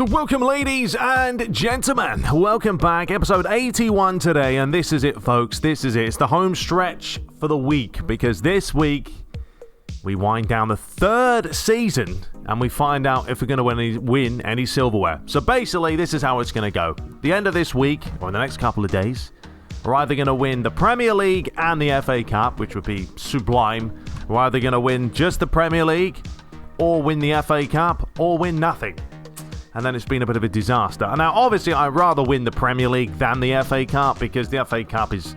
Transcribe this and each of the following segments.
So welcome, ladies and gentlemen. Welcome back. Episode 81 today, and this is it, folks. This is it. It's the home stretch for the week, because this week we wind down the third season and we find out if we're going to win any silverware. So basically, this is how it's going to go. The end of this week, or in the next couple of days, we're either going to win the Premier League and the FA Cup, which would be sublime. We're either going to win just the Premier League, or win the FA Cup, or win nothing. And then it's been a bit of a disaster. Now, obviously, I'd rather win the Premier League than the FA Cup, because the FA Cup is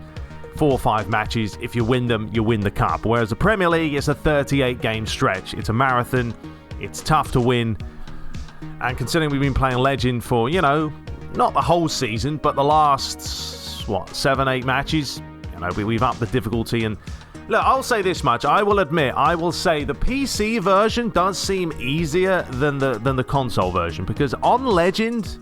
4 or 5 matches. If you win them, you win the Cup. Whereas the Premier League is a 38-game stretch. It's a marathon. It's tough to win. And considering we've been playing Legend for, not the whole season, but the last, 7, 8 matches, we've upped the difficulty. And look, I'll say this much. I will say the PC version does seem easier than the console version, because on Legend,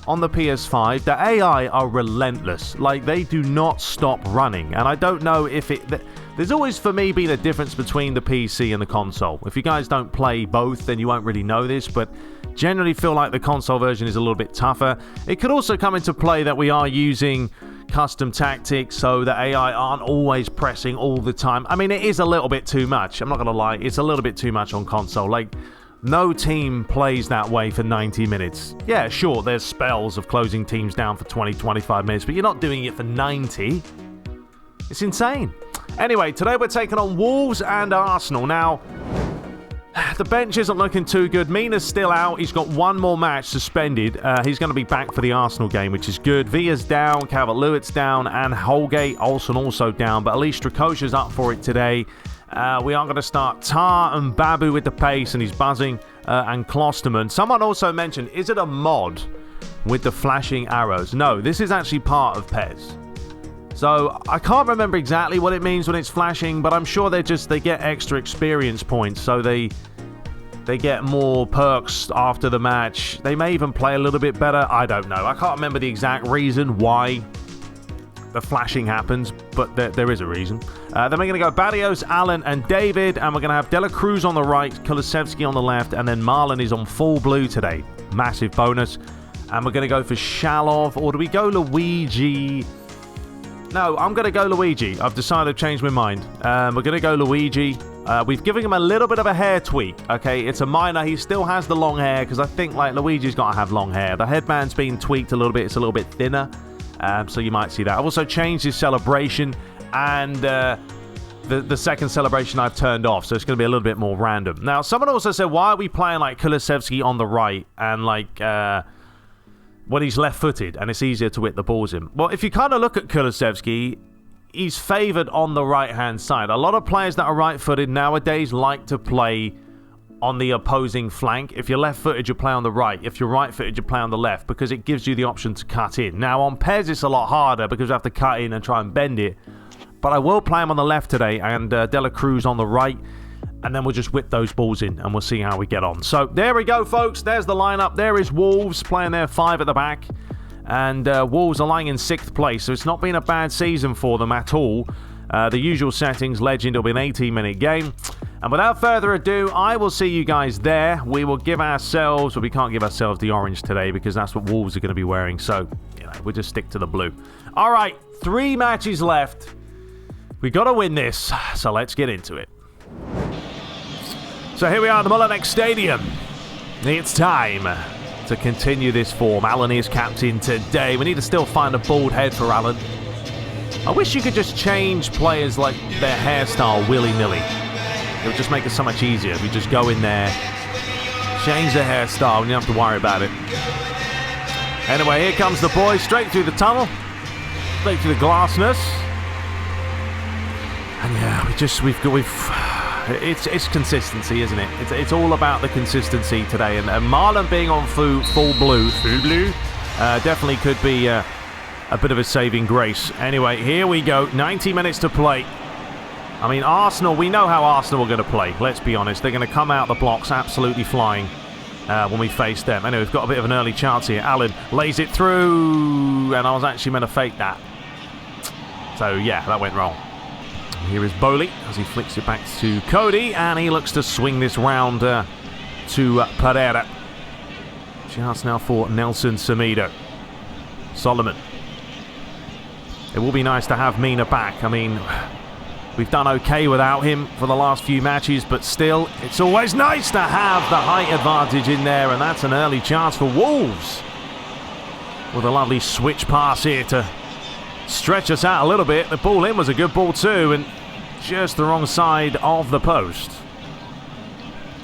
on the PS5, the AI are relentless. Like, they do not stop running. And I don't know if there's always, for me, been a difference between the PC and the console. If you guys don't play both, then you won't really know this, but generally feel like the console version is a little bit tougher. It could also come into play that we are using custom tactics, so the AI aren't always pressing all the time. I mean, it is a little bit too much. I'm not going to lie. It's a little bit too much on console. Like, no team plays that way for 90 minutes. Yeah, sure, there's spells of closing teams down for 20, 25 minutes, but you're not doing it for 90. It's insane. Anyway, today we're taking on Wolves and Arsenal. Now, the bench isn't looking too good. Mina's still out. He's got one more match suspended. He's going to be back for the Arsenal game, which is good. Villa's down, Calvert-Lewin's down, and Holgate Olsen also down. But at least Strakosha's up for it today. We are going to start Tar and Babu with the pace, and he's buzzing, and Klosterman. Someone also mentioned, is it a mod with the flashing arrows? No, this is actually part of PES. So I can't remember exactly what it means when it's flashing, but I'm sure they get extra experience points, so they get more perks after the match. They may even play a little bit better. I don't know. I can't remember the exact reason why the flashing happens, but there is a reason. Then we're going to go Barrios, Allen, and David, and we're going to have Dela Cruz on the right, Kulusevski on the left, and then Marlon is on full blue today. Massive bonus. And we're going to go for Shalov, or do we go Luigi? No, I'm going to go Luigi. I've decided to change my mind. We're going to go Luigi. We've given him a little bit of a hair tweak, okay? It's a minor. He still has the long hair, because I think, Luigi's got to have long hair. The headband's been tweaked a little bit. It's a little bit thinner, so you might see that. I've also changed his celebration, and the second celebration I've turned off, so it's going to be a little bit more random. Now, someone also said, why are we playing, Kulusevski on the right, and, when he's left-footed and it's easier to hit the balls in? Well, if you kind of look at Kulusevski, he's favoured on the right-hand side. A lot of players that are right-footed nowadays like to play on the opposing flank. If you're left-footed, you play on the right. If you're right-footed, you play on the left, because it gives you the option to cut in. Now, on PES, it's a lot harder because you have to cut in and try and bend it. But I will play him on the left today, and Dela Cruz on the right. And then we'll just whip those balls in, and we'll see how we get on. So there we go, folks. There's the lineup. There is Wolves playing their 5 at the back. And Wolves are lying in 6th place, so it's not been a bad season for them at all. The usual settings, Legend, will be an 18-minute game. And without further ado, I will see you guys there. We will give ourselves, we can't give ourselves the orange today, because that's what Wolves are going to be wearing. So, we'll just stick to the blue. All right, 3 matches left. We got to win this, so let's get into it. So here we are at the Mullinex Stadium. It's time to continue this form. Alan is captain today. We need to still find a bald head for Alan. I wish you could just change players like their hairstyle willy-nilly. It would just make it so much easier if you just go in there, change the hairstyle, and you don't have to worry about it. Anyway, here comes the boy, straight through the tunnel, straight through the glassness. And yeah, it's consistency, isn't it? It's all about the consistency today. And Marlon being on full blue, definitely could be a bit of a saving grace. Anyway, here we go. 90 minutes to play. I mean, Arsenal, we know how Arsenal are going to play. Let's be honest. They're going to come out the blocks absolutely flying when we face them. Anyway, we've got a bit of an early chance here. Allen lays it through, and I was actually meant to fake that. So, yeah, that went wrong. Here is Bowley as he flicks it back to Cody, and he looks to swing this round to Pereira. Chance now for Nelson Semedo. Solomon. It will be nice to have Mina back. I mean, we've done okay without him for the last few matches, but still, it's always nice to have the height advantage in there, and that's an early chance for Wolves. With a lovely switch pass here to stretch us out a little bit. The ball in was a good ball too, and just the wrong side of the post.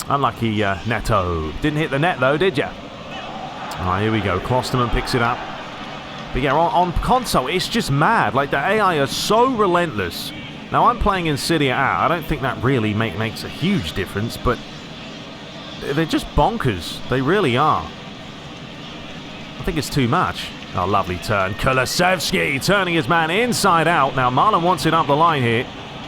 Unlucky Neto. Didn't hit the net though, did ya? Alright, here we go. Klosterman picks it up. But yeah, on console, it's just mad. Like, the AI are so relentless. Now, I'm playing in Serie A. I don't think that really makes a huge difference, but they're just bonkers. They really are. I think it's too much. Oh, lovely turn. Kulusevski turning his man inside out. Now, Marlon wants it up the line here.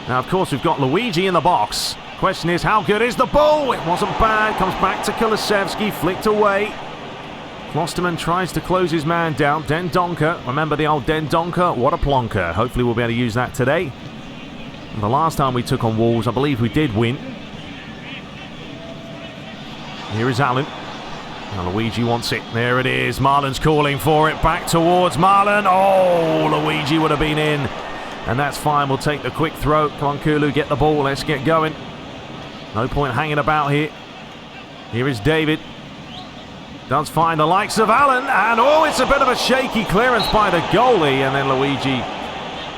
Now, of course, we've got Luigi in the box. Question is, how good is the ball? It wasn't bad. Comes back to Kulusevski. Flicked away. Klosterman tries to close his man down. Dendoncker. Remember the old Dendoncker? What a plonker. Hopefully we'll be able to use that today. And the last time we took on Wolves, I believe we did win. Here is Allen. Now Luigi wants it. There it is. Marlon's calling for it. Back towards Marlon. Oh, Luigi would have been in. And that's fine. We'll take the quick throw. Come on, Kulu. Get the ball. Let's get going. No point hanging about here. Here is David. Does find the likes of Allen. And oh, it's a bit of a shaky clearance by the goalie. And then Luigi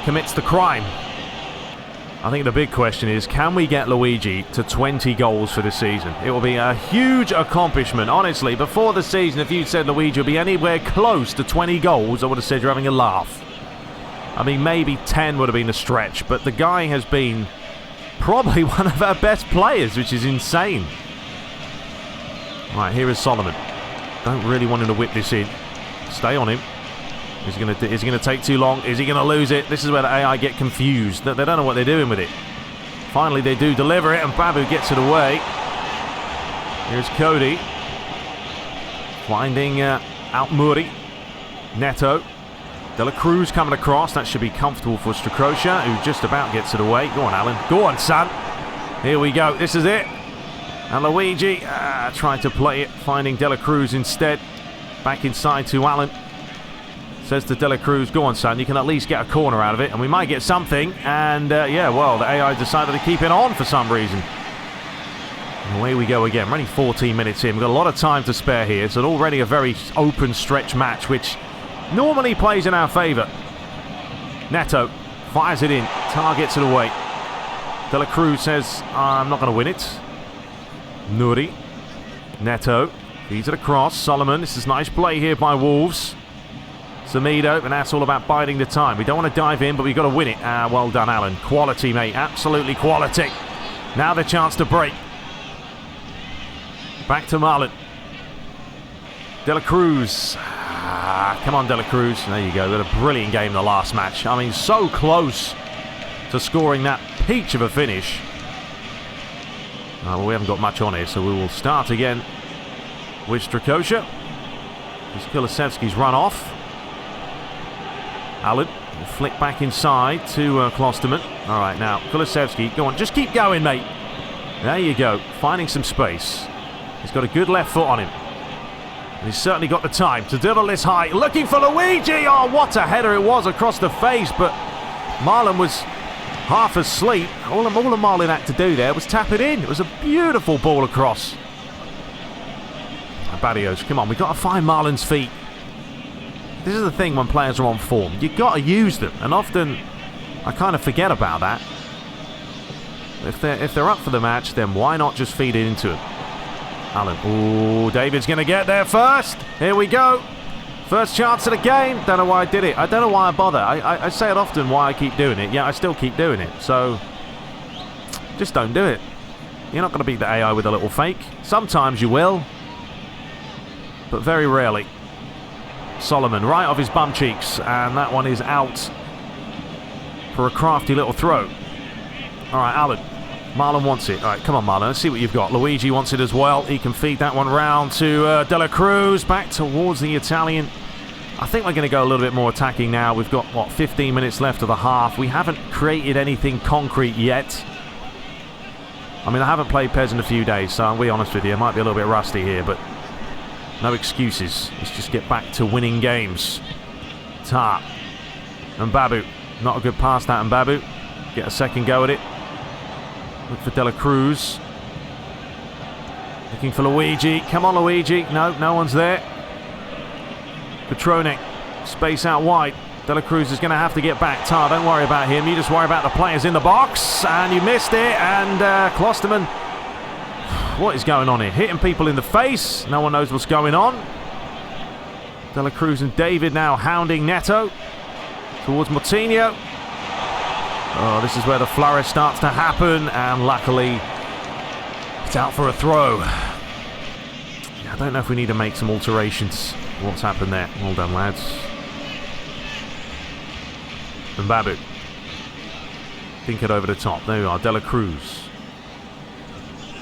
commits the crime. I think the big question is, can we get Luigi to 20 goals for the season? It will be a huge accomplishment. Honestly, before the season, if you'd said Luigi would be anywhere close to 20 goals, I would have said you're having a laugh. I mean, maybe 10 would have been a stretch, but the guy has been probably one of our best players, which is insane. Right, here is Solomon. Don't really want him to whip this in. Stay on him. Is he going to take too long? Is he going to lose it? This is where the AI get confused. They don't know what they're doing with it. Finally, they do deliver it, and Babu gets it away. Here's Cody. Finding out Muri. Neto. De La Cruz coming across. That should be comfortable for Strakosha, who just about gets it away. Go on, Alan. Go on, son. Here we go. This is it. And Luigi trying to play it. Finding De La Cruz instead. Back inside to Alan. Says to De La Cruz, go on, son, you can at least get a corner out of it, and we might get something. And, yeah, well, the AI decided to keep it on for some reason. And away we go again. We're only 14 minutes in. We've got a lot of time to spare here. It's already a very open stretch match, which normally plays in our favour. Neto fires it in. Targets it away. De La Cruz says, I'm not going to win it. Nuri. Neto feeds it across. Solomon. This is nice play here by Wolves. Semedo, and that's all about biding the time. We don't want to dive in, but we've got to win it. Well done, Alan. Quality, mate. Absolutely quality. Now the chance to break. Back to Marlon. De La Cruz. Come on, De La Cruz. There you go. We had a brilliant game in the last match. I mean, so close to scoring that peach of a finish. Well, we haven't got much on here, so we will start again with Strakosha. Kulusevski's run off. Allen will flick back inside to Klosterman. All right, now, Kulusevski, go on, just keep going, mate. There you go, finding some space. He's got a good left foot on him. And he's certainly got the time to dribble this high. Looking for Luigi! Oh, what a header it was across the face, but Marlon was half asleep. All Marlon had to do there was tap it in. It was a beautiful ball across. Barrios, come on, we've got to find Marlon's feet. This is the thing when players are on form. You've got to use them, and often I kind of forget about that. If they're up for the match, then why not just feed it into them? Allen, oh, David's going to get there first. Here we go. First chance of the game. Don't know why I did it. I don't know why I bother. I say it often why I keep doing it. Yeah, I still keep doing it. So, just don't do it. You're not going to beat the AI with a little fake. Sometimes you will, but very rarely. Solomon right off his bum cheeks, and that one is out for a crafty little throw. Alright, Allen. Marlon wants it. Alright, come on, Marlon. Let's see what you've got. Luigi wants it as well. He can feed that one round to De La Cruz. Back towards the Italian. I think we're going to go a little bit more attacking now. We've got, what, 15 minutes left of the half. We haven't created anything concrete yet. I mean, I haven't played PES in a few days, so I'll be honest with you. I might be a little bit rusty here, but No excuses. Let's just get back to winning games. Tar. And Babu. Not a good pass, that, and Babu. Get a second go at it. Look for De La Cruz. Looking for Luigi. Come on, Luigi. No, no one's there. Petronik. Space out wide. De La Cruz is going to have to get back. Tar, don't worry about him. You just worry about the players in the box. And you missed it. And Klosterman. What is going on here? Hitting people in the face. No one knows what's going on. De La Cruz and David now hounding Neto towards Moutinho. Oh, this is where the flourish starts to happen. And luckily, it's out for a throw. I don't know if we need to make some alterations. What's happened there? Well done, lads. And Babu. Think it over the top. There we are. De La Cruz.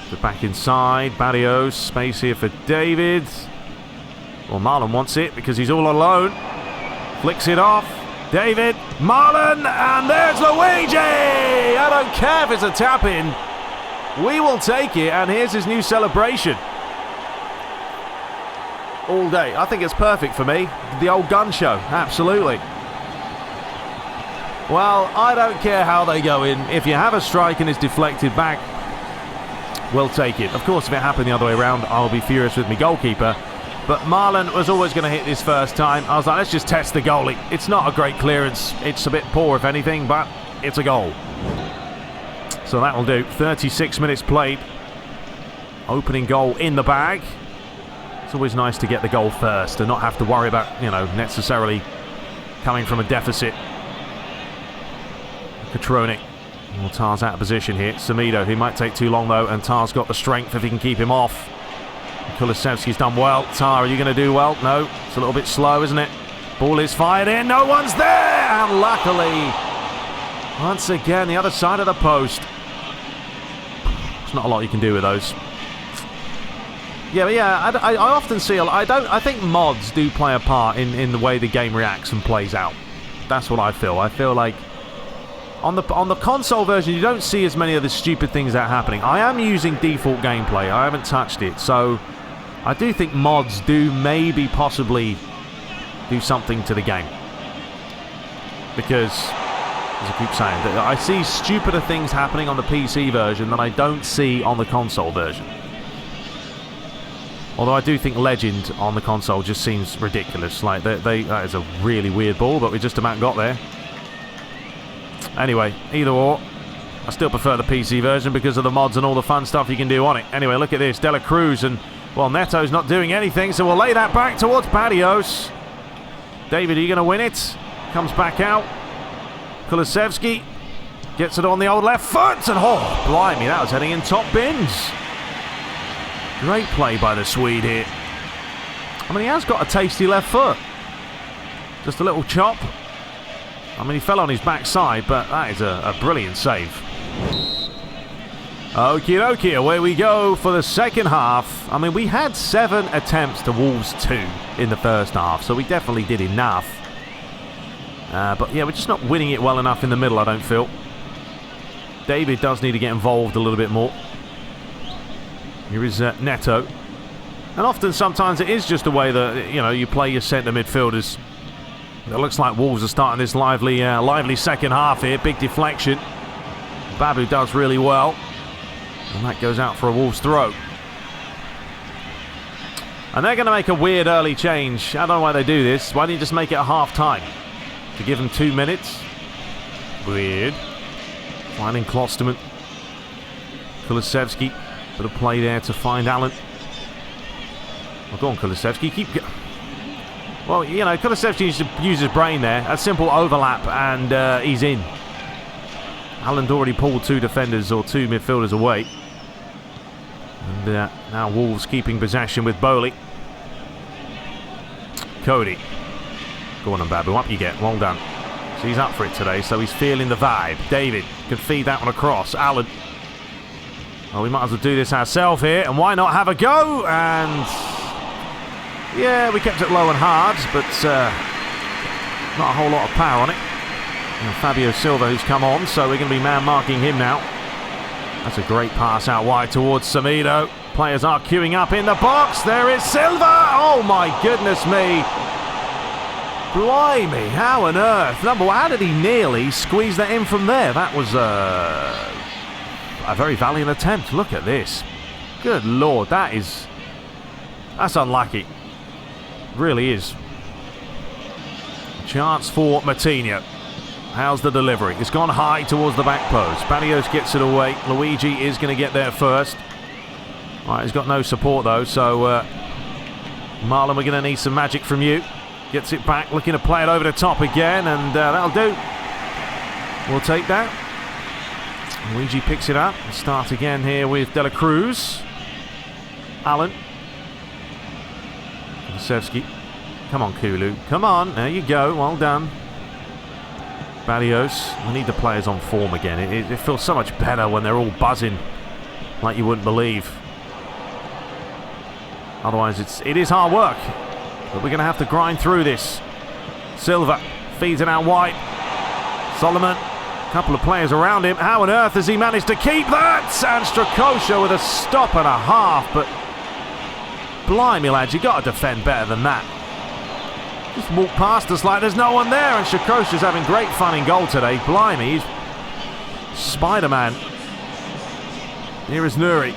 But back inside. Barrios. Space here for David. Well, Marlon wants it because he's all alone. Flicks it off. David. Marlon. And there's Luigi. I don't care if it's a tap-in. We will take it. And here's his new celebration. All day. I think it's perfect for me. The old gun show. Absolutely. Well, I don't care how they go in. If you have a strike and it's deflected back, we'll take it. Of course, if it happened the other way around, I'll be furious with my goalkeeper. But Marlon was always going to hit this first time. I was like, let's just test the goalie. It's not a great clearance. It's a bit poor, if anything, but it's a goal. So that will do. 36 minutes played. Opening goal in the bag. It's always nice to get the goal first and not have to worry about, necessarily coming from a deficit. Petronik. Well, Tar's out of position here. Semedo, he might take too long though, and Tar's got the strength if he can keep him off. Kulusevski's done well. Tar, are you going to do well? No, it's a little bit slow, isn't it? Ball is fired in, no one's there! And luckily, once again, the other side of the post. There's not a lot you can do with those. I often see, I think mods do play a part in the way the game reacts and plays out. That's what I feel. I feel like on the console version, you don't see as many of the stupid things that are happening. I am using default gameplay. I haven't touched it. So I do think mods do maybe possibly do something to the game. Because, as I keep saying, I see stupider things happening on the PC version than I don't see on the console version. Although I do think Legend on the console just seems ridiculous. Like, that is a really weird ball, but we just about got there. Anyway, either or, I still prefer the PC version because of the mods and all the fun stuff you can do on it. Anyway, look at this. De La Cruz and, well, Neto's not doing anything, so we'll lay that back towards Barrios. David, are you going to win it? Comes back out. Kulusevski gets it on the old left foot, and oh, blimey, that was heading in top bins. Great play by the Swede here. I mean, he has got a tasty left foot. Just a little chop. I mean, he fell on his backside, but that is a brilliant save. Okie dokie, away we go for the second half. I mean, we had 7 attempts to Wolves 2 in the first half, so we definitely did enough. But yeah, we're just not winning it well enough in the middle, I don't feel. David does need to get involved a little bit more. Here is Neto. And often, sometimes it is just the way that, you play your centre midfielders. It looks like Wolves are starting this lively second half here. Big deflection. Babu does really well. And that goes out for a Wolves throw. And they're going to make a weird early change. I don't know why they do this. Why don't you just make it a half-time? To give them 2 minutes. Weird. Finding Klosterman. Kulusevski. Bit of play there to find Allen. Well, go on, Kulusevski. Well, Kulusevski needs to use his brain there. A simple overlap and he's in. Allen's already pulled 2 defenders or 2 midfielders away. And now Wolves keeping possession with Bowley. Cody. Go on, Babu. Up you get. Well done. So he's up for it today, so he's feeling the vibe. David can feed that one across. Allen. Well, we might as well do this ourselves here, and why not have a go? And yeah, we kept it low and hard, but not a whole lot of power on it. And Fabio Silva, who's come on, so we're going to be man-marking him now. That's a great pass out wide towards Semedo. Players are queuing up in the box. There is Silva. Oh my goodness me. Blimey, how on earth? Number one, how did he nearly squeeze that in from there? That was a very valiant attempt. Look at this. Good lord, that's unlucky. Really is. Chance for Matinho. How's the delivery? It's gone high towards the back post. Barrios gets it away. Luigi is going to get there first. All right, he's got no support though, so Marlon, we're going to need some magic from you. Gets it back, looking to play it over the top again, and that'll do. We'll take that. Luigi picks it up. We'll start again here with De La Cruz. Allen. Kulusevski. Come on, Kulu. Come on. There you go. Well done. Barrios. We need the players on form again. It feels so much better when they're all buzzing like you wouldn't believe. Otherwise, it is hard work. But we're going to have to grind through this. Silva feeds it out wide. Solomon. A couple of players around him. How on earth has he managed to keep that? And Strakosha with a stop and a half. But blimey, lads, you've got to defend better than that. Just walk past us like there's no one there. And Strakosha's having great fun in goal today. Blimey, he's Spider-Man. Here is Nuri.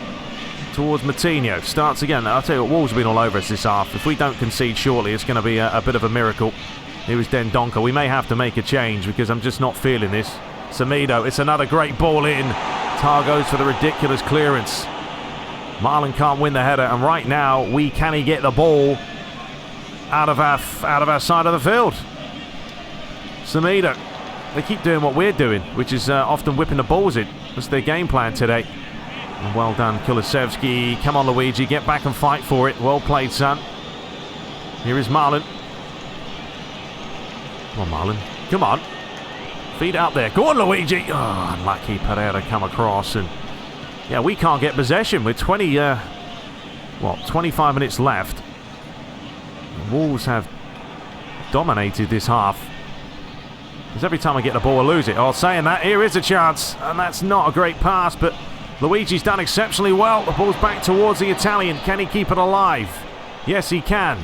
Towards Matinho. Starts again. I'll tell you what, Wolves have been all over us this half. If we don't concede shortly, it's going to be a bit of a miracle. Here is Dendonka. We may have to make a change because I'm just not feeling this. Semedo. It's another great ball in. Tar goes for the ridiculous clearance. Marlon can't win the header, and right now can he get the ball out of our side of the field? Semedo. They keep doing what we're doing, which is often whipping the balls in. That's their game plan today. And well done, Kulusevski. Come on, Luigi. Get back and fight for it. Well played, son. Here is Marlon. Come on, Marlon. Come on. Feed out there. Go on, Luigi. Oh, unlucky. Pereira come across. And yeah, we can't get possession. With 25 minutes left. The Wolves have dominated this half. Because every time I get the ball, I lose it. Oh, saying that, here is a chance. And that's not a great pass, but Luigi's done exceptionally well. The ball's back towards the Italian. Can he keep it alive? Yes, he can.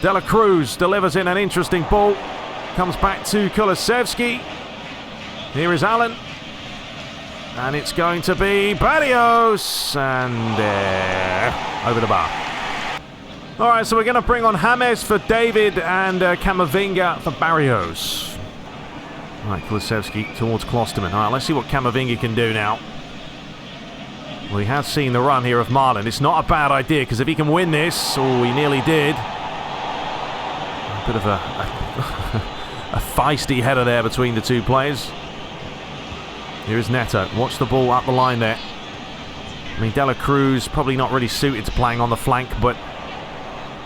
De La Cruz delivers in an interesting ball. Comes back to Kulusevski. Here is Allen. And it's going to be Barrios. And over the bar. All right, so we're going to bring on James for David and Camavinga for Barrios. All right, Kulusevski towards Klosterman. All right, let's see what Camavinga can do now. Well, he has seen the run here of Marlon. It's not a bad idea, because if he can win this, oh, he nearly did. A bit of a feisty header there between the two players. Here is Neto. Watch the ball up the line there. I mean, De La Cruz probably not really suited to playing on the flank, but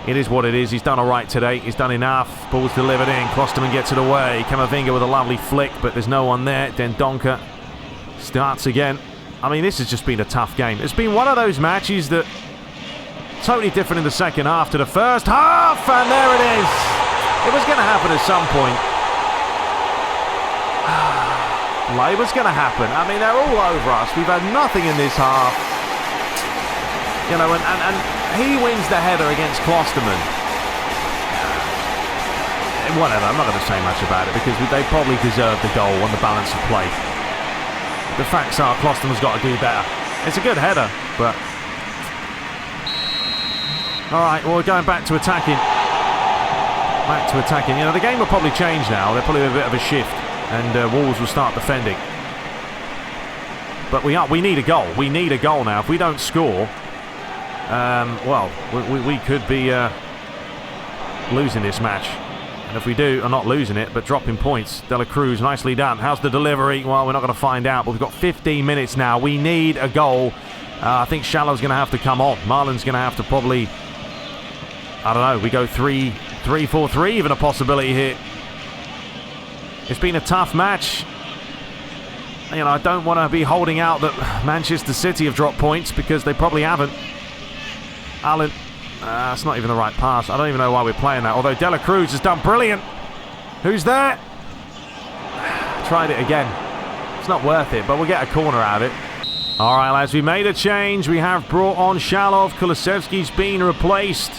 it is what it is. He's done all right today. He's done enough. Ball's delivered in. Klosterman gets it away. Camavinga with a lovely flick, but there's no one there. Dendonka starts again. I mean, this has just been a tough game. It's been one of those matches that totally different in the second half to the first half, and there it is. It was going to happen at some point. It was going to happen. I mean, they're all over us. We've had nothing in this half. You know, and he wins the header against Klosterman. Whatever, I'm not going to say much about it because they probably deserved the goal on the balance of play. The facts are Klosterman's got to do better. It's a good header, but... Alright, well, we're going back to attacking. You know, the game will probably change now. There'll probably be a bit of a shift, and Wolves will start defending. But we need a goal. We need a goal now. If we don't score, well, we could be losing this match. And if we do, are not losing it, but dropping points. De La Cruz, nicely done. How's the delivery? Well, we're not going to find out, but we've got 15 minutes now. We need a goal. I think Shallow's going to have to come on. Marlon's going to have to probably... I don't know, we go 3-4-3, even a possibility here. It's been a tough match. You know, I don't want to be holding out that Manchester City have dropped points, because they probably haven't. Allen... That's not even the right pass. I don't even know why we're playing that. Although De La Cruz has done brilliant. Who's there? Tried it again. It's not worth it, but we'll get a corner out of it. All right, lads, we made a change. We have brought on Shalov. Kulusevski's been replaced.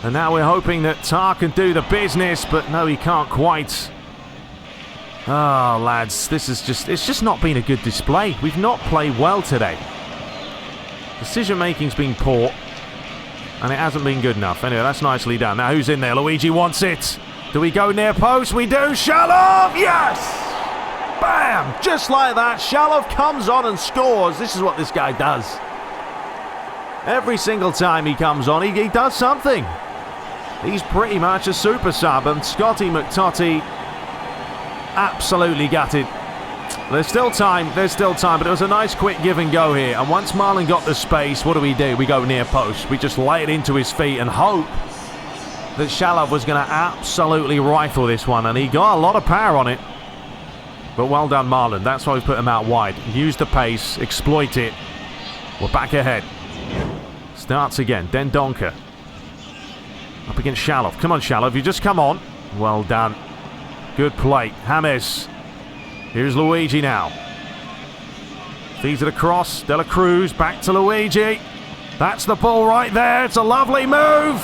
And now we're hoping that Tar can do the business, but no, he can't quite. Oh, lads, it's just not been a good display. We've not played well today. Decision-making's been poor, and it hasn't been good enough. Anyway, that's nicely done. Now, who's in there? Luigi wants it. Do we go near post? We do. Shalov! Yes! Bam! Just like that, Shalov comes on and scores. This is what this guy does. Every single time he comes on, he does something. He's pretty much a super sub, and Scotty McTotty absolutely gutted. There's still time, but it was a nice quick give and go here. And once Marlon got the space, what do? We go near post. We just lay it into his feet and hope that Shalov was going to absolutely rifle this one, and he got a lot of power on it. But well done, Marlon. That's why we put him out wide. Use the pace, exploit it. We're back ahead. Starts again. Dendonka. Up against Shalov. Come on, Shalov. You just come on. Well done. Good play. James. Here's Luigi now. Feeds it across. De La Cruz. Back to Luigi. That's the ball right there. It's a lovely move.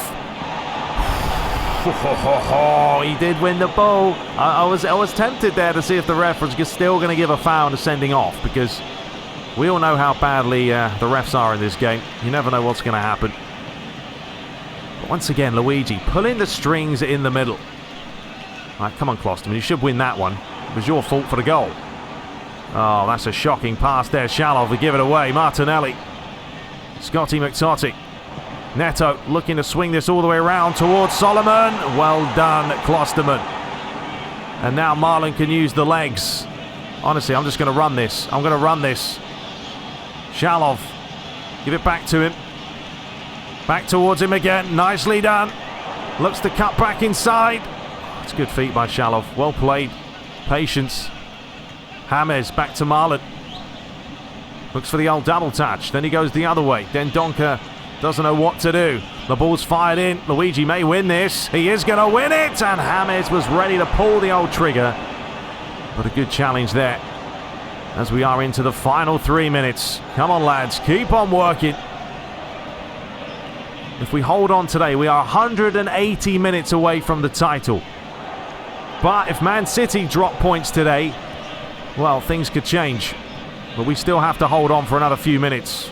He did win the ball. I was tempted there to see if the ref was still going to give a foul and a sending off, because we all know how badly the refs are in this game. You never know what's going to happen. But once again, Luigi pulling the strings in the middle. All right, come on, Klosterman. You should win that one. It was your fault for the goal. Oh, that's a shocking pass there. Shalov to give it away. Martinelli. Scotty McTotty. Neto looking to swing this all the way around towards Solomon. Well done, Klosterman. And now Marlon can use the legs. Honestly, I'm just going to run this. Shalov. Give it back to him. Back towards him again. Nicely done. Looks to cut back inside. It's good feet by Shalov. Well played. Patience. James back to Marlon. Looks for the old double touch. Then he goes the other way. Dendonka doesn't know what to do. The ball's fired in. Luigi may win this. He is going to win it. And James was ready to pull the old trigger. But a good challenge there. As we are into the final 3 minutes. Come on, lads. Keep on working. If we hold on today, we are 180 minutes away from the title. But if Man City drop points today, well, things could change. But we still have to hold on for another few minutes.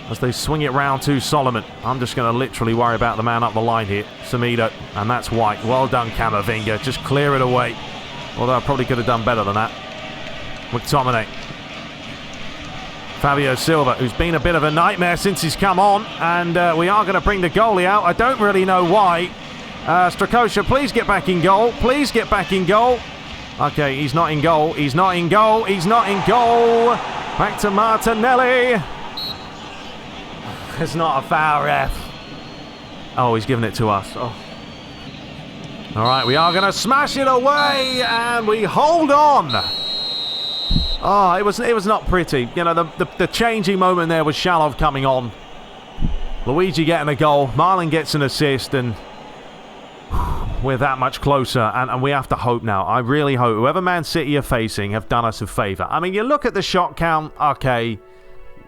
As they swing it round to Solomon. I'm just going to literally worry about the man up the line here. Semedo. And that's White. Well done, Camavinga. Just clear it away. Although I probably could have done better than that. McTominay. Fabio Silva, who's been a bit of a nightmare since he's come on. And we are going to bring the goalie out. I don't really know why. Strakosha, please get back in goal. Please get back in goal. Okay, he's not in goal. He's not in goal. He's not in goal. Back to Martinelli. It's not a foul, ref. Oh, he's giving it to us. Oh. All right, we are going to smash it away, and we hold on. Oh, it was not pretty. You know, the changing moment there was Shalov coming on. Luigi getting a goal. Marlon gets an assist, and we're that much closer, and we have to hope now. I really hope whoever Man City are facing have done us a favour. I mean, you look at the shot count, okay,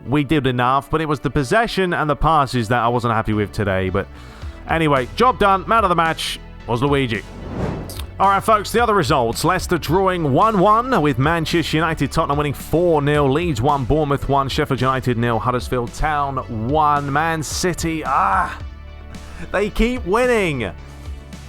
we did enough, but it was the possession and the passes that I wasn't happy with today. But anyway, job done. Man of the match was Luigi. All right, folks, the other results. Leicester drawing 1-1 with Manchester United. Tottenham winning 4-0. Leeds 1, Bournemouth 1, Sheffield United 0, Huddersfield Town 1. Man City, they keep winning.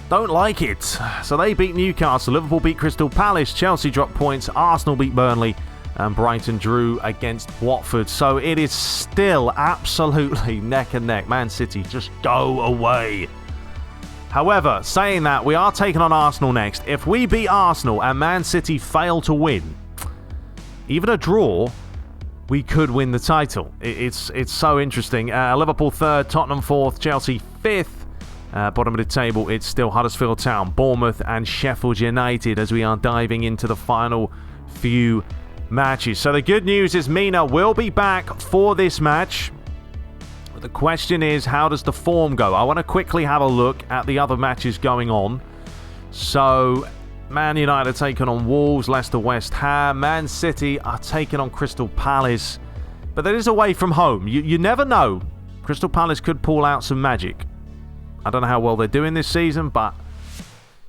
Don't like it. So they beat Newcastle. Liverpool beat Crystal Palace. Chelsea dropped points. Arsenal beat Burnley. And Brighton drew against Watford. So it is still absolutely neck and neck. Man City, just go away. However, saying that, we are taking on Arsenal next. If we beat Arsenal and Man City fail to win, even a draw, we could win the title. It's so interesting. Liverpool 3rd, Tottenham 4th, Chelsea 5th. Bottom of the table, it's still Huddersfield Town, Bournemouth and Sheffield United as we are diving into the final few matches. So the good news is Mina will be back for this match. The question is, how does the form go? I want to quickly have a look at the other matches going on. So, Man United are taking on Wolves, Leicester, West Ham. Man City are taking on Crystal Palace. But that is away from home. You never know. Crystal Palace could pull out some magic. I don't know how well they're doing this season, but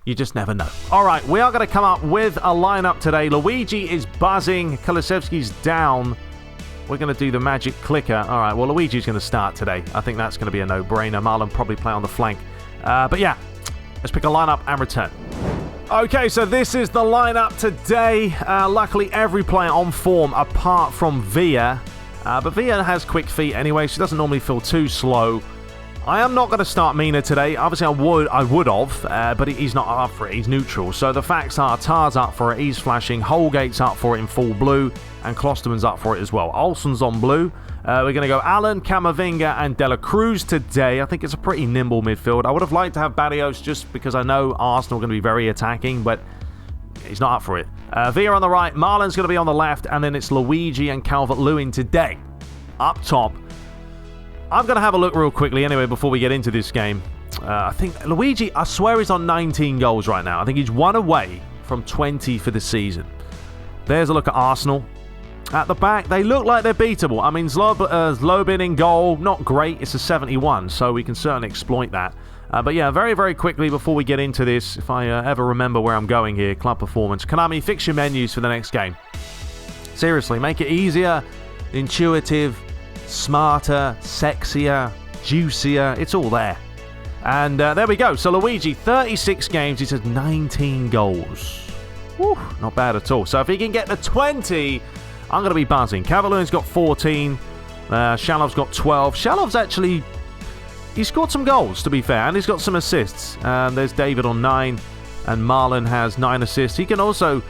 you just never know. All right, we are going to come up with a lineup today. Luigi is buzzing. Kulusevski's down. We're going to do the magic clicker. All right, well, Luigi's going to start today. I think that's going to be a no-brainer. Marlon probably play on the flank. But yeah, let's pick a lineup and return. Okay, so this is the lineup today. Luckily, every player on form apart from Villa. But Villa has quick feet anyway. She doesn't normally feel too slow. I am not going to start Mina today. Obviously, I would have, but he's not up for it. He's neutral. So the facts are Tar's up for it. He's flashing. Holgate's up for it in full blue. And Klosterman's up for it as well. Olsen's on blue. We're going to go Allen, Camavinga, and Dela Cruz today. I think it's a pretty nimble midfield. I would have liked to have Barrios just because I know Arsenal are going to be very attacking, but he's not up for it. Villa on the right. Marlon's going to be on the left. And then it's Luigi and Calvert-Lewin today. Up top. I'm going to have a look real quickly anyway before we get into this game. I think Luigi, I swear he's on 19 goals right now. I think he's one away from 20 for the season. There's a look at Arsenal. At the back, they look like they're beatable. I mean, Zlobin in goal, not great. It's a 71, so we can certainly exploit that. But yeah, very, very quickly before we get into this, if I ever remember where I'm going here, club performance. Konami, fix your menus for the next game. Seriously, make it easier, intuitive, smarter, sexier, juicier. It's all there. And there we go. So Luigi, 36 games. He says 19 goals. Whew, not bad at all. So if he can get to 20, I'm going to be buzzing. Calvert-Lewin's got 14. Shalov's got 12. Shalov's actually... He scored some goals, to be fair, and he's got some assists. There's David on 9, and Marlon has 9 assists. He can also...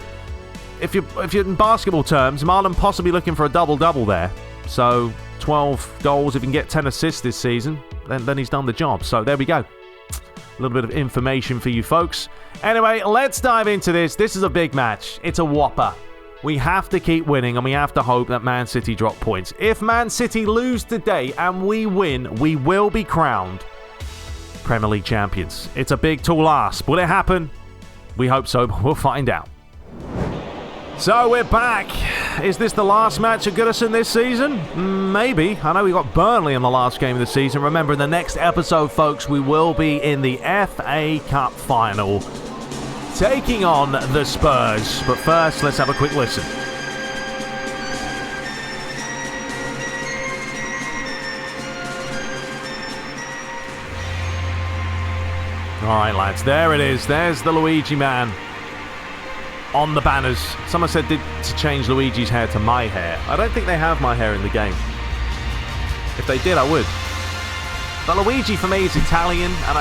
If you're in basketball terms, Marlon possibly looking for a double-double there. So 12 goals, if he can get 10 assists this season, then he's done the job. So there we go. A little bit of information for you folks. Anyway, let's dive into this. This is a big match. It's a whopper. We have to keep winning, and we have to hope that Man City drop points. If Man City lose today and we win, we will be crowned Premier League champions. It's a big, tall ask. Will it happen? We hope so, but we'll find out. So we're back. Is this the last match at Goodison this season? Maybe. I know we got Burnley in the last game of the season. Remember, in the next episode, folks, we will be in the FA Cup final, taking on the Spurs. But first, let's have a quick listen. All right, lads, there it is. There's the Luigi man on the banners. Someone said to change Luigi's hair to my hair. I don't think they have my hair in the game. If they did, I would. But Luigi for me is Italian, and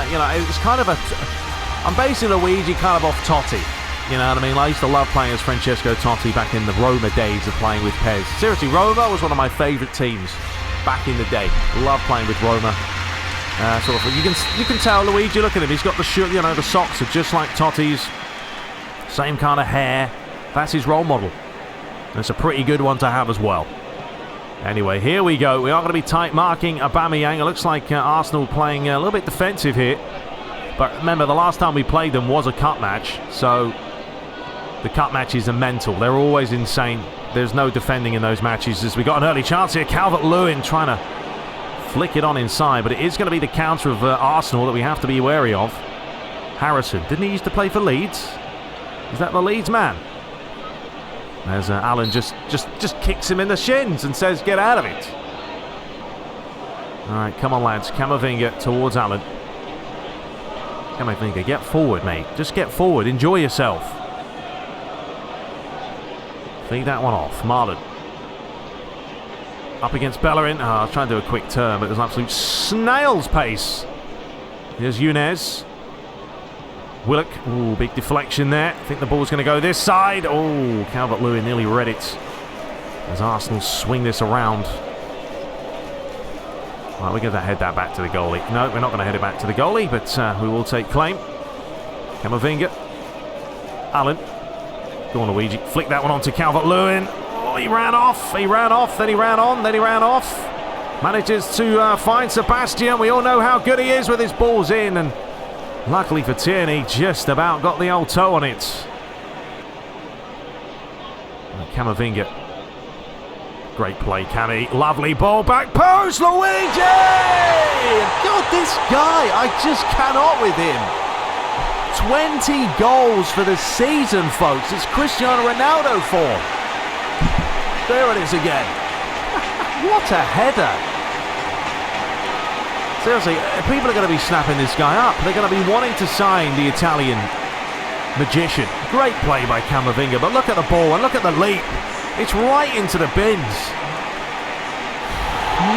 it's kind of I'm basing Luigi kind of off Totti. You know what I mean? I used to love playing as Francesco Totti back in the Roma days of playing with PES. Seriously, Roma was one of my favourite teams back in the day. Love playing with Roma. You can tell Luigi. Look at him. He's got the socks are just like Totti's. Same kind of hair. That's his role model. And it's a pretty good one to have as well. Anyway, here we go. We are going to be tight marking Aubameyang. It looks like Arsenal playing a little bit defensive here. But remember, the last time we played them was a cup match. So the cup matches are mental. They're always insane. There's no defending in those matches. As we got an early chance here. Calvert-Lewin trying to flick it on inside. But it is going to be the counter of Arsenal that we have to be wary of. Harrison. Didn't he used to play for Leeds? Is that the Leeds man? There's Allen just kicks him in the shins and says, get out of it. All right, come on, lads. Camavinga towards Allen. Camavinga, get forward, mate. Just get forward. Enjoy yourself. Feed that one off. Marlon. Up against Bellerin. Oh, I was trying to do a quick turn, but there's an absolute snail's pace. Here's Younes. Willock, ooh, big deflection there. I think the ball's going to go this side. Oh, Calvert-Lewin nearly read it. As Arsenal swing this around. Right, we're going to head that back to the goalie. No, we're not going to head it back to the goalie, but we will take claim. Camavinga. Allen. Go on, Luigi. Flick that one onto Calvert-Lewin. Oh, he ran off. He ran off. Then he ran on. Then he ran off. Manages to find Sebastian. We all know how good he is with his balls in, and luckily for Tierney, just about got the old toe on it. Camavinga. Great play, Cammy. Lovely ball, back post, Luigi! God, this guy, I just cannot with him. 20 goals for the season, folks. It's Cristiano Ronaldo form. There it is again. What a header. Seriously, people are going to be snapping this guy up. They're going to be wanting to sign the Italian magician. Great play by Camavinga, but look at the ball and look at the leap. It's right into the bins.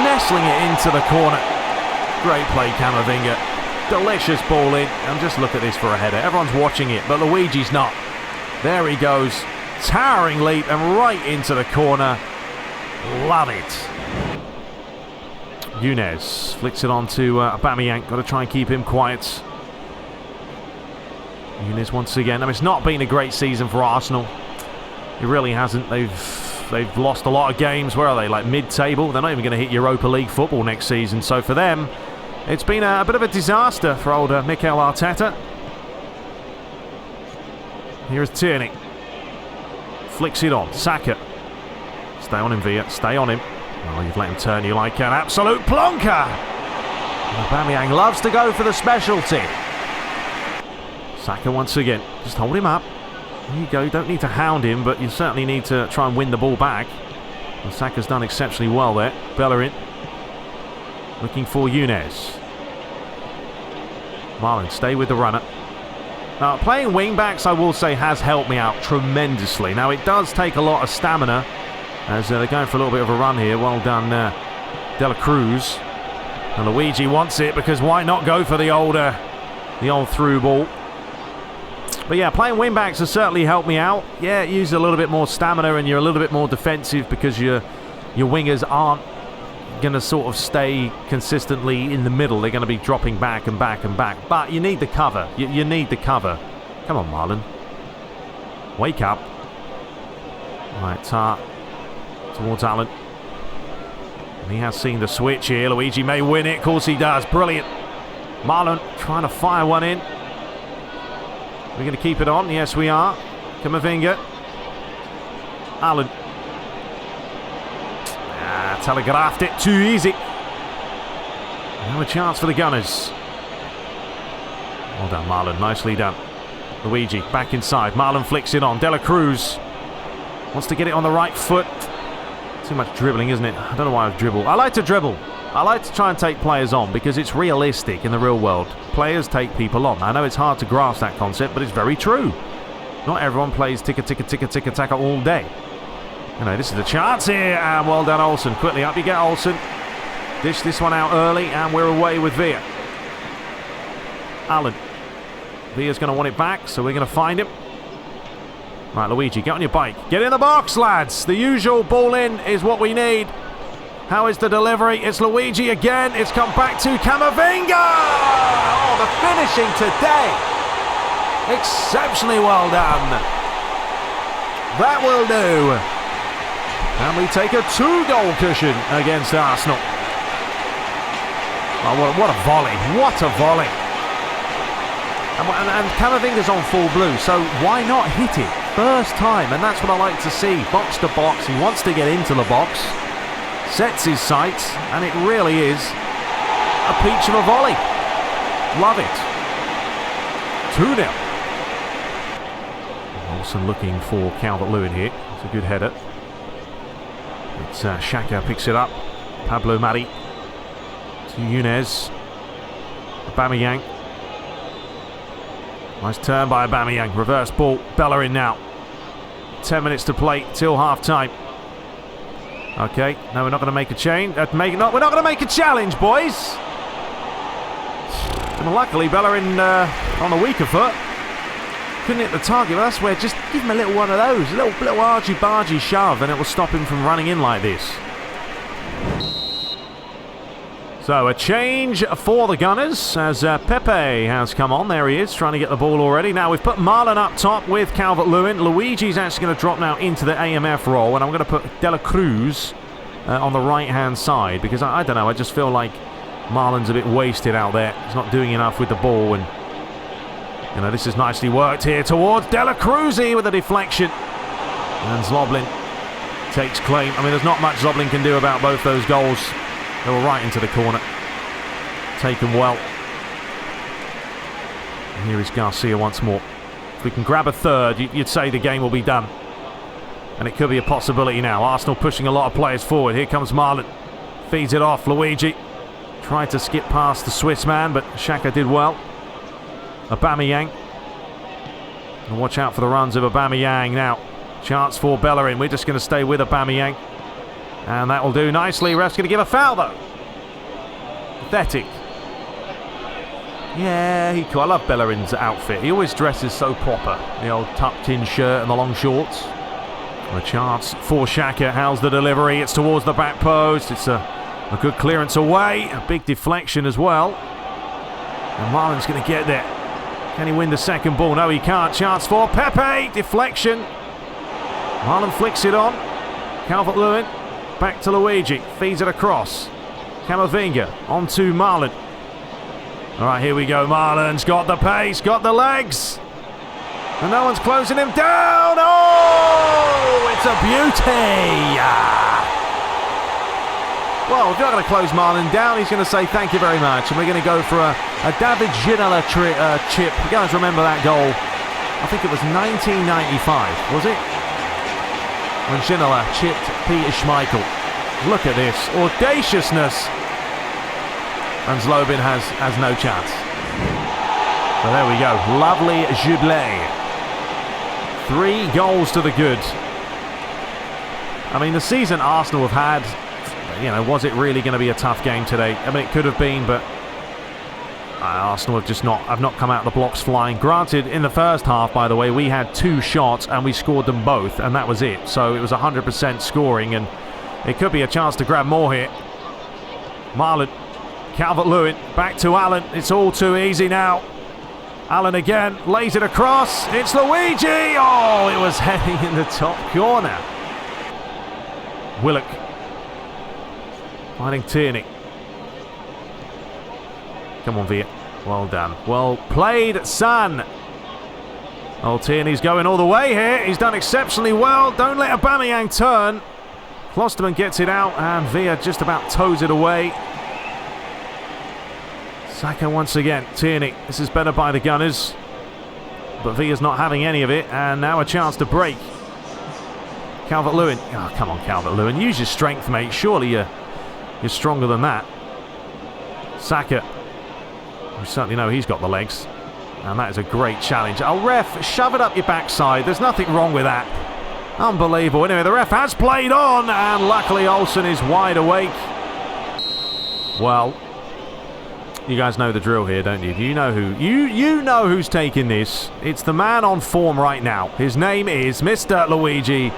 Nestling it into the corner. Great play, Camavinga. Delicious ball in. And just look at this for a header. Everyone's watching it, but Luigi's not. There he goes. Towering leap and right into the corner. Love it. Younes flicks it on to Aubameyang. Got to try and keep him quiet. Younes once again. I mean, it's not been a great season for Arsenal. It really hasn't. They've lost a lot of games. Where are they? Like mid-table. They're not even going to hit Europa League football next season. So for them, it's been a bit of a disaster for old Mikel Arteta. Here's Tierney. Flicks it on. Saka. Stay on him, Villa. Stay on him. Oh, you've let him turn you like an absolute plonker. Aubameyang loves to go for the specialty. Saka once again. Just hold him up. There you go. You don't need to hound him, but you certainly need to try and win the ball back. And Saka's done exceptionally well there. Bellerin. Looking for Younes. Marlon, stay with the runner. Now, playing wing-backs, I will say, has helped me out tremendously. Now, it does take a lot of stamina, as they're going for a little bit of a run here. Well done, De La Cruz. And Luigi wants it, because why not go for the old through ball? But yeah, playing wing-backs has certainly helped me out. Yeah, it uses a little bit more stamina, and you're a little bit more defensive, because your wingers aren't going to sort of stay consistently in the middle. They're going to be dropping back and back and back. But you need the cover. You need the cover. Come on, Marlon. Wake up. Right, Tar towards Allen. And he has seen the switch here. Luigi may win it. Of course he does. Brilliant. Marlon trying to fire one in. We're going to keep it on. Yes, we are. Camavinga. Allen. Telegraphed it too easy. Now a chance for the Gunners. Well done, Marlon. Nicely done. Luigi back inside. Marlon flicks it on. De La Cruz wants to get it on the right foot. Too much dribbling, isn't it? I don't know why I've dribbled. I like to dribble. I like to try and take players on because it's realistic in the real world. Players take people on. I know it's hard to grasp that concept, but it's very true. Not everyone plays ticka-ticka-ticka-ticka-taka all day. You know, this is the chance here, and well done, Olsen. Quickly up you get, Olsen. Dish this one out early, and we're away with Villa. Allen. Villa's going to want it back, so we're going to find him. Right, Luigi, get on your bike. Get in the box, lads. The usual ball in is what we need. How is the delivery? It's Luigi again. It's come back to Camavinga. Oh, the finishing today. Exceptionally well done. That will do. And we take a 2-goal cushion against Arsenal. Oh, what a volley. What a volley. And Camavinga's on full blue, so why not hit it? First time, and that's what I like to see. Box to box. He wants to get into the box. Sets his sights, and it really is a peach of a volley. Love it. 2-0. Olsen looking for Calvert-Lewin here. It's a good header. It's Xhaka picks it up. Pablo Mari to Younes. Aubameyang. Nice turn by Aubameyang. Reverse ball. Bellerin now. 10 minutes to play till half-time. Okay, no, we're not going to make a change. We're not going to make a challenge, boys. And luckily, Bellerin on the weaker foot couldn't hit the target. Well, that's where just give him a little one of those, a little argy-bargy shove, and it will stop him from running in like this. So a change for the Gunners as Pepe has come on. There he is, trying to get the ball already. Now we've put Marlon up top with Calvert-Lewin. Luigi's actually going to drop now into the AMF role, and I'm going to put De La Cruz on the right-hand side because I don't know, I just feel like Marlon's a bit wasted out there. He's not doing enough with the ball, and you know, this is nicely worked here towards De La Cruz with a deflection. And Zloblin takes claim. I mean, there's not much Zoblin can do about both those goals. They were right into the corner. Taken well. And here is Garcia once more. If we can grab a third, you'd say the game will be done. And it could be a possibility now. Arsenal pushing a lot of players forward. Here comes Marlon. Feeds it off. Luigi tried to skip past the Swiss man, but Xhaka did well. Aubameyang. And watch out for the runs of Aubameyang now. Chance for Bellerin. We're just going to stay with Aubameyang. And that will do nicely. Ref's going to give a foul, though. Pathetic. Yeah, I love Bellerin's outfit. He always dresses so proper. The old tucked-in shirt and the long shorts. A chance for Xhaka. How's the delivery? It's towards the back post. It's a good clearance away. A big deflection as well. And Marlon's going to get there. Can he win the second ball? No, he can't. Chance for Pepe. Deflection. Marlon flicks it on. Calvert-Lewin. Back to Luigi. Feeds it across. Camavinga. On to Marlon. All right, here we go. Marlon's got the pace. Got the legs. And no one's closing him down. Oh, it's a beauty. Well, if you're not going to close Marlon down, he's going to say thank you very much. And we're going to go for a David Ginola chip. You guys remember that goal? I think it was 1995, was it? When Ginola chipped Peter Schmeichel. Look at this. Audaciousness. And Zlobin has no chance. So there we go. Lovely Jubilee. 3 goals to the good. I mean, the season Arsenal have had, was it really going to be a tough game today? I mean, it could have been, but Arsenal have not come out the blocks flying. Granted, in the first half, by the way, we had 2 shots and we scored them both, and that was it. So it was 100% scoring, and it could be a chance to grab more here. Marlon, Calvert-Lewin, back to Allen. It's all too easy now. Allen again, lays it across. It's Luigi! Oh, it was heading in the top corner. Willock. Finding Tierney. Come on, Villa. Well done. Well played, son. Oh, Tierney's going all the way here. He's done exceptionally well. Don't let Aubameyang turn. Klosterman gets it out, and Villa just about toes it away. Saka once again. Tierney. This is better by the Gunners. But Villa's not having any of it, and now a chance to break. Calvert-Lewin. Oh, come on, Calvert-Lewin. Use your strength, mate. Surely you're stronger than that. Saka. We certainly know he's got the legs. And that is a great challenge. Oh, ref, shove it up your backside. There's nothing wrong with that. Unbelievable. Anyway, the ref has played on, and luckily Olsen is wide awake. Well, you guys know the drill here, don't you? You know who. You know who's taking this. It's the man on form right now. His name is Mr. Luigi.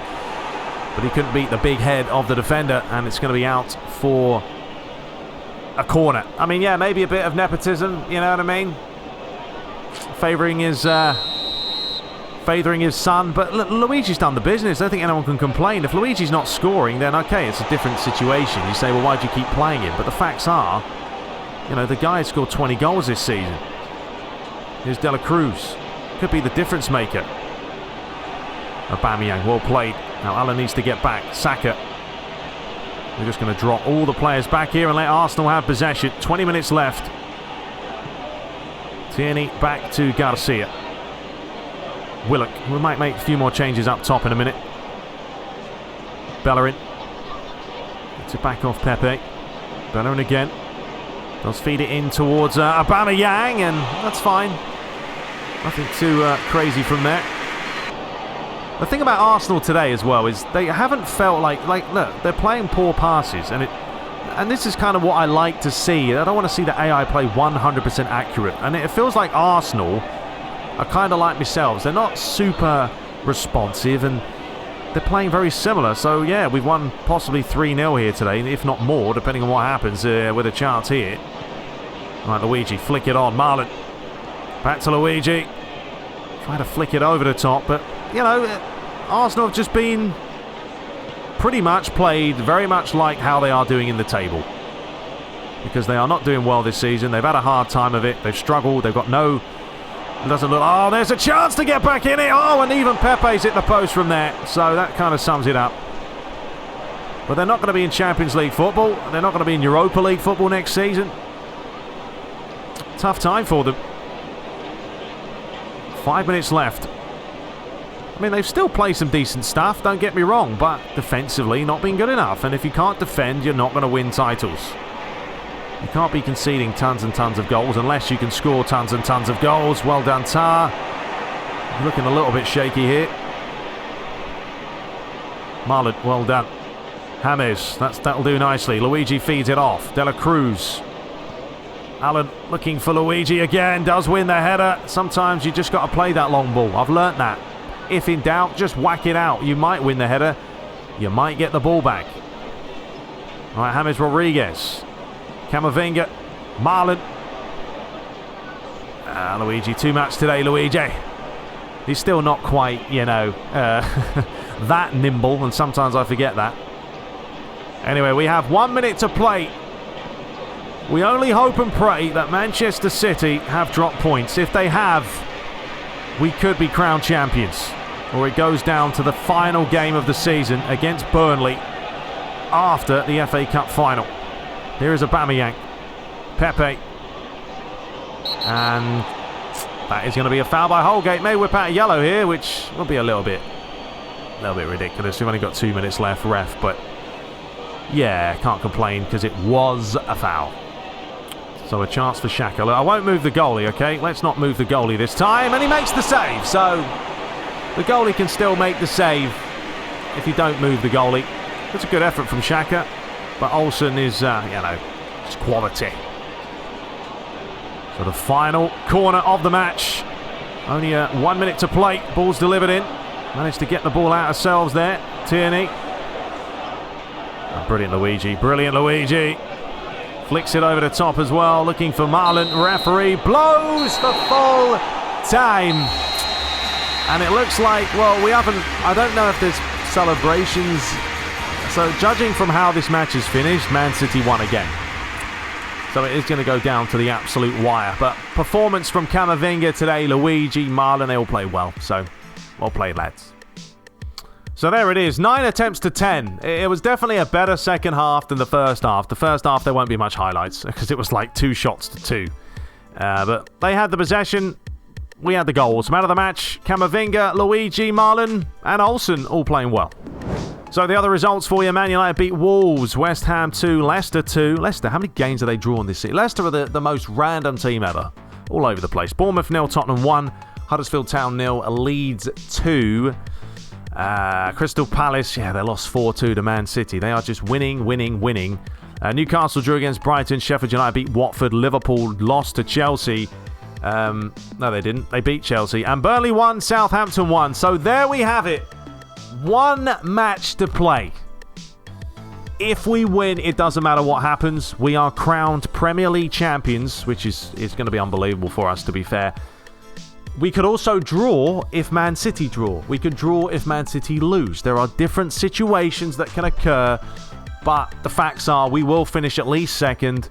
But he couldn't beat the big head of the defender, and it's going to be out for a corner. I mean, yeah, maybe a bit of nepotism, you know what I mean? Favouring his son, but Luigi's done the business. I don't think anyone can complain. If Luigi's not scoring, then okay, it's a different situation. You say, well, why'd you keep playing him? But the facts are, the guy has scored 20 goals this season. Here's De La Cruz. Could be the difference maker. Aubameyang, well played. Now Allen needs to get back. Saka. We're just going to drop all the players back here and let Arsenal have possession. 20 minutes left. Tierney back to Garcia. Willock. We might make a few more changes up top in a minute. Bellerin. To back off Pepe. Bellerin again. Does feed it in towards Aubameyang, and that's fine. Nothing too crazy from there. The thing about Arsenal today as well is they haven't felt like look, they're playing poor passes, and this is kind of what I like to see. I don't want to see the AI play 100% accurate, and it feels like Arsenal are kind of like themselves. They're not super responsive, and they're playing very similar. So yeah, we've won possibly 3-0 here today, if not more, depending on what happens with a chance here. Right, Luigi, flick it on. Marlon. Back to Luigi. Try to flick it over the top, but Arsenal have just been pretty much played very much like how they are doing in the table. Because they are not doing well this season. They've had a hard time of it. They've struggled. They've got no... It doesn't look... Oh, there's a chance to get back in it. Oh, and even Pepe's hit the post from there. So that kind of sums it up. But they're not going to be in Champions League football. They're not going to be in Europa League football next season. Tough time for them. 5 minutes left. I mean, they've still played some decent stuff, don't get me wrong, but defensively not been good enough. And if you can't defend, you're not going to win titles. You can't be conceding tons and tons of goals unless you can score tons and tons of goals. Well done, Tar. Looking a little bit shaky here. Marlon, well done. James, that'll do nicely. Luigi feeds it off. De La Cruz. Alan looking for Luigi again. Does win the header. Sometimes you just got to play that long ball. I've learnt that. If in doubt, just whack it out. You might win the header. You might get the ball back. All right, James Rodriguez. Camavinga. Marlon. Luigi, too much today, Luigi. He's still not quite, that nimble, and sometimes I forget that. Anyway, we have 1 minute to play. We only hope and pray that Manchester City have dropped points. If they have, we could be crowned champions. Or it goes down to the final game of the season against Burnley after the FA Cup final. Here is Aubameyang. Pepe. And that is going to be a foul by Holgate. May whip out a yellow here, which will be a little bit ridiculous. We've only got 2 minutes left, ref, but yeah, can't complain because it was a foul. So a chance for Xhaka. I won't move the goalie, okay? Let's not move the goalie this time. And he makes the save. So the goalie can still make the save if you don't move the goalie. It's a good effort from Xhaka. But Olsen is, it's quality. So the final corner of the match. Only 1 minute to play. Ball's delivered in. Managed to get the ball out ourselves there. Tierney. Oh, brilliant Luigi. Brilliant Luigi. Flicks it over the top as well. Looking for Marlon. Referee blows for full time. And it looks like, well, I don't know if there's celebrations. So judging from how this match is finished, Man City won again. So it is going to go down to the absolute wire. But performance from Camavinga today, Luigi, Marlon, they all played well. So, well played, lads. So there it is, 9 attempts to 10. It was definitely a better second half than the first half. The first half, there won't be much highlights because it was like 2 shots to 2. But they had the possession. We had the goals. Man of the match, Camavinga, Luigi, Marlon, and Olsen all playing well. So the other results for you, Man United beat Wolves, West Ham 2, Leicester 2. Leicester, how many games have they drawn this season? Leicester are the most random team ever. All over the place. Bournemouth 0, Tottenham 1, Huddersfield Town 0, Leeds 2. Crystal Palace, they lost 4-2 to Man City. They are just winning. Newcastle drew against Brighton. Sheffield United beat Watford. Liverpool lost to Chelsea. No, they didn't. They beat Chelsea. And Burnley won, Southampton won. So there we have it. 1 match to play. If we win, it doesn't matter what happens. We are crowned Premier League champions, which is going to be unbelievable for us, to be fair. We could also draw if Man City draw. We could draw if Man City lose. There are different situations that can occur, but the facts are we will finish at least second.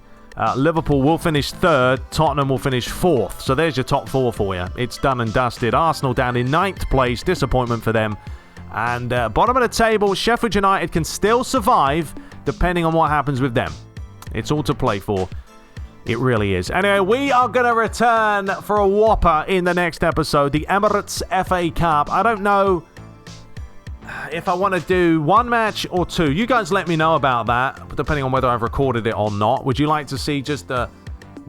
Liverpool will finish third. Tottenham will finish fourth. So there's your top 4 for you. It's done and dusted. Arsenal down in 9th place. Disappointment for them. And bottom of the table, Sheffield United can still survive depending on what happens with them. It's all to play for. It really is. Anyway, we are going to return for a whopper in the next episode, the Emirates FA Cup. I don't know if I want to do 1 match or 2. You guys let me know about that, depending on whether I've recorded it or not. Would you like to see just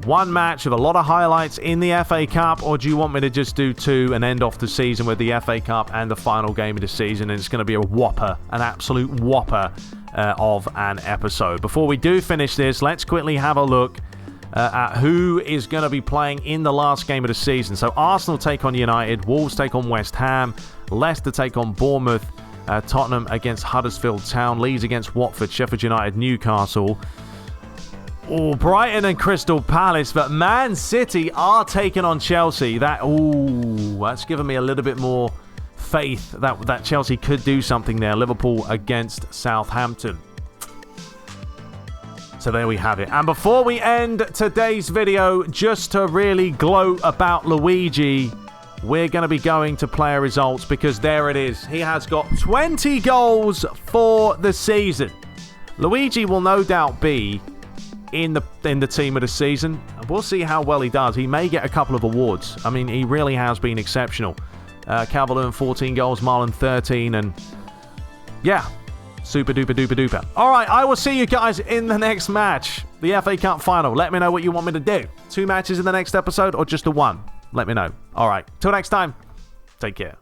1 match with a lot of highlights in the FA Cup, or do you want me to just do 2 and end off the season with the FA Cup and the final game of the season, and it's going to be a whopper, an absolute whopper of an episode. Before we do finish this, let's quickly have a look at who is going to be playing in the last game of the season. So Arsenal take on United, Wolves take on West Ham, Leicester take on Bournemouth, Tottenham against Huddersfield Town, Leeds against Watford, Sheffield United, Newcastle. Brighton and Crystal Palace, but Man City are taking on Chelsea. That's given me a little bit more faith that Chelsea could do something there. Liverpool against Southampton. So there we have it. And before we end today's video, just to really gloat about Luigi, we're going to be going to player results because there it is. He has got 20 goals for the season. Luigi will no doubt be in the team of the season. We'll see how well he does. He may get a couple of awards. I mean, he really has been exceptional. Calvert-Lewin 14 goals, Marlon 13, and yeah, super duper duper duper. All right, I will see you guys in the next match, the FA Cup final. Let me know what you want me to do. 2 matches in the next episode or just the one? Let me know. All right, till next time, take care.